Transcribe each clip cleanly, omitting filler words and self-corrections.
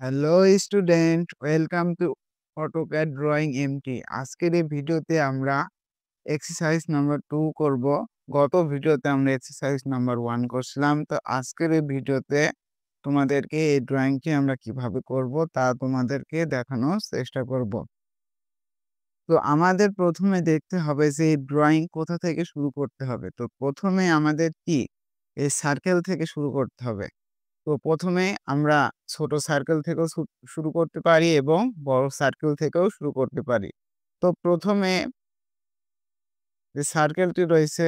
Hello student, welcome to AutoCAD drawing MT. আজকের এই ভিডিওতে আমরা এক্সারসাইজ নাম্বার 2 করব। গত ভিডিওতে আমরা এক্সারসাইজ নাম্বার 1 করছিলাম। তো আজকের এই ভিডিওতে তোমাদেরকে এই ড্রয়িংটি আমরা কিভাবে করব তা তোমাদেরকে দেখানোর চেষ্টা করব। তো আমাদের প্রথমে দেখতে হবে যে এই ড্রয়িং কোথা থেকে শুরু করতে হবে। তো প্রথমে আমাদের কি এই সার্কেল থেকে শুরু করতে হবে। তো প্রথমে আমরা ছোট সার্কেল থেকেও শুরু করতে পারি এবং বড় সার্কেল থেকেও শুরু করতে পারি। তো প্রথমে যে সার্কেলটি রয়েছে,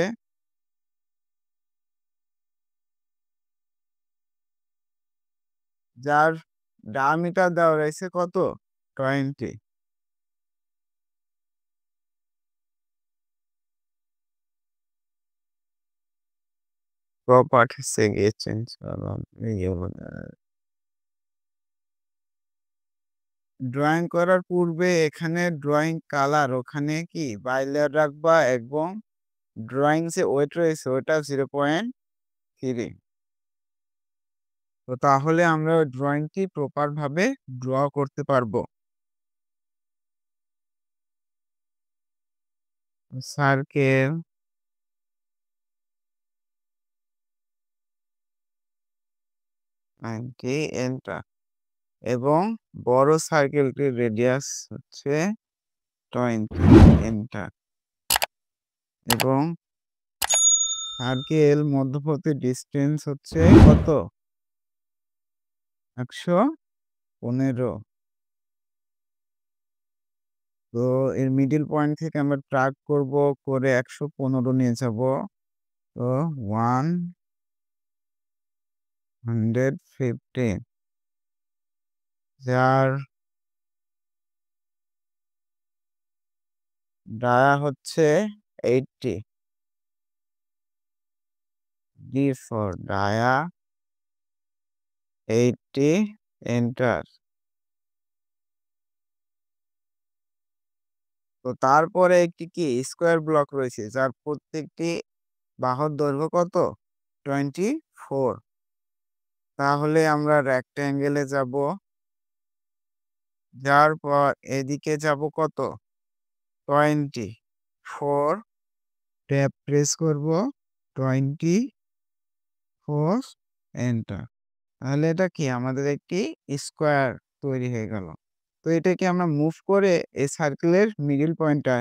যার ডায়ামিটার দেওয়া রয়েছে কত? 20। প্রপার্টিসে গিয়ে চেঞ্জ করলাম। ড্রয়িং করার পূর্বে এখানে ড্রয়িং কালার ওখানে কি বাইলার রাখবা এবং ড্রয়িং যে ওয়েট রয়েছে ওটা 0.3। তো তাহলে আমরা ড্রয়িংটি প্রপার ভাবে ড্র করতে পারবো। সার্কেল 90 এন্টার এবং বড় সার্কেলটির রেডিয়াস হচ্ছে 20 এন্টার এবং সার্কেল মধ্যবর্তী ডিস্টেন্স হচ্ছে কত? 115। তো এর মিডল পয়েন্ট থেকে আমরা ট্র্যাক করব, করে 115 নিয়ে যাব। তো 115, যার ডায়া হচ্ছে 80। D for dia 80 enter. তো তারপরে একটি কি স্কোয়ার ব্লক রয়েছে যার প্রত্যেকটি বাহুর দৈর্ঘ্য কত? 24। তাহলে আমরা রেক্ট্যাঙ্গেলে যাব, যার পর এদিকে যাব কত? 24। ট্যাব প্রেস করব, 24 এন্টার। তাহলে এটা কি আমাদের একটি স্কোয়ার তৈরি হয়ে গেল। তো এটাকে আমরা মুভ করে এই সার্কেলের মিডল পয়েন্টে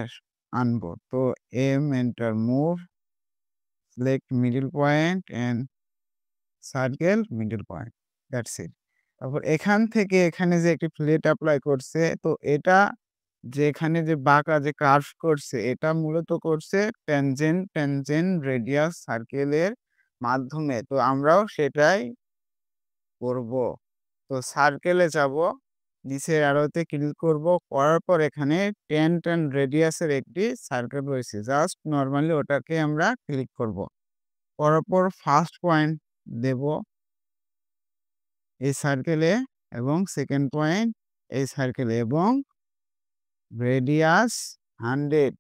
আনবো। তো M enter, move, select middle point and circle middle point, that's it. তারপর এখান থেকে এখানে যে একটি প্লেট অ্যাপ্লাই করছে, তো এটা যে এখানে যে বাঁকা যে কার্ভ করছে এটা মূলত করছে ট্যানজেন্ট ট্যানজেন্ট রেডিয়াস সার্কেলের মাধ্যমে। তো আমরাও সেটাই করব। তো সার্কেলে যাব, নিচের অ্যারোতে ক্লিক করব, করার পর এখানে ট্যান রেডিয়াসের একটি সার্কেল রয়েছে, জাস্ট নর্মালি ওটাকে আমরা ক্লিক করব। করার পর ফার্স্ট পয়েন্ট দেব এই সার্কেলে এবং সেকেন্ড পয়েন্ট এই সার্কেলে এবং রেডিয়াস 100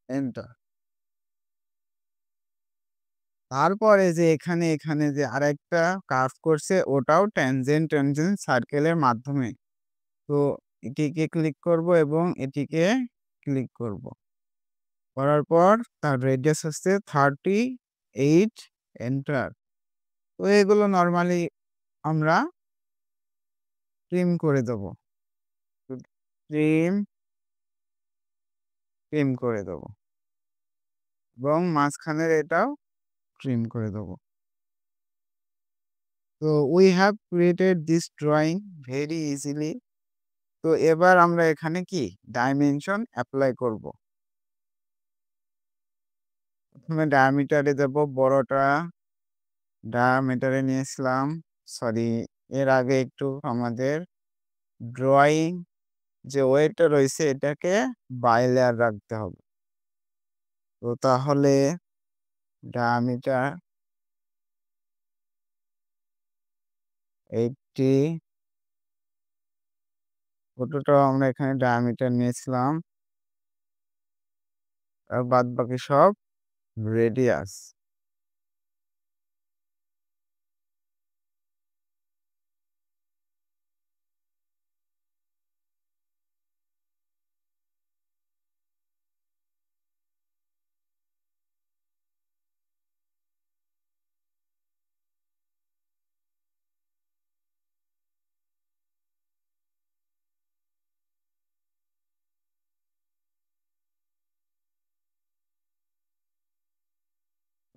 এন্টার। তারপরে যে এখানে যে আরেকটা কাজ করছে ওটাও ট্যানজেন্ট ট্যানজেন্ট সার্কেলের মাধ্যমে। তো এটিকে ক্লিক করব এবং এটিকে ক্লিক করব, করার পর তার রেডিয়াস হচ্ছে 38 এন্টার। তো এগুলো নর্মালি আমরা ট্রিম করে দেব, ট্রিম ট্রিম করে দেব এবং মাঝখানের এটাও ট্রিম করে দেব। তো we have created this drawing very easily. তো এবার আমরা এখানে কি ডাইমেনশন অ্যাপ্লাই করব। প্রথমে ডায়ামিটারে দেব, বড়টা ডায়ামিটারে নিয়েছিলাম। সরি, এর আগে একটু আমাদের ড্রয়িং যে ওয়েটটা রয়েছে এটাকে বাইলেয়ার রাখতে হবে। তো তাহলে ডায়ামিটার 80, ছোটটাও আমরা এখানে ডায়ামিটার নিয়েছিলাম, আর বাদ বাকি সব রেডিয়াস।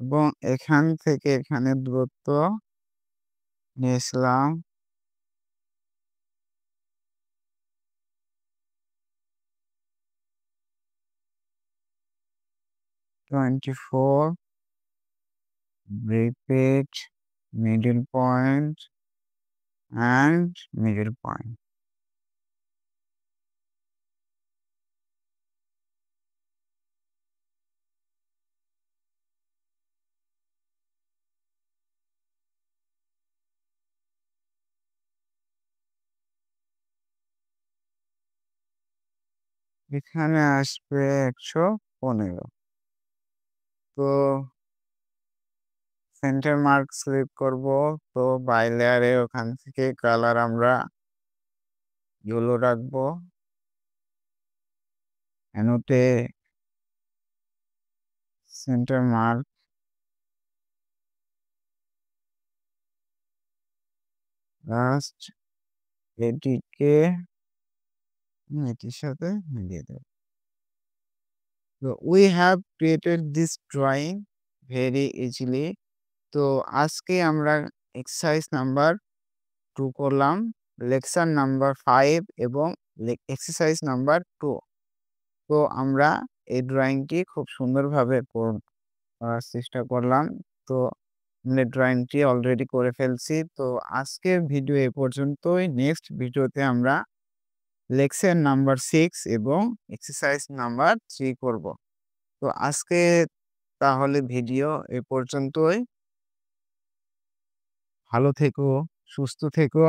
এবং এখান থেকে এখানে দূরত্ব নিয়েছিলাম 24, repeat middle point and middle point. এখানে আসবে 115। তো সেন্টার মার্ক সিলেক্ট করব। তো বাই লেয়ারে ওখান থেকে কালার আমরা ইয়েলো রাখবো। অ্যানোতে সেন্টার মার্ক জাস্ট এটিকে এটির সাথে মিলিয়ে দেব। তো we have created this drawing very easily. তো আজকে আমরা এক্সারসাইজ নাম্বার 2 করলাম, লেকচার নাম্বার 5 এবং এক্সারসাইজ নাম্বার 2। তো আমরা এই ড্রয়িংটি খুব সুন্দরভাবে করার চেষ্টা করলাম। তো আমরা ড্রয়িংটি অলরেডি করে ফেলছি। তো আজকের ভিডিও এ পর্যন্তই। নেক্সট ভিডিওতে আমরা লেকচার নাম্বার 6 এবং এক্সারসাইজ নাম্বার 3 করব। তো আজকে তাহলে ভিডিও এ পর্যন্তই। ভালো থেকো, সুস্থ থেকো।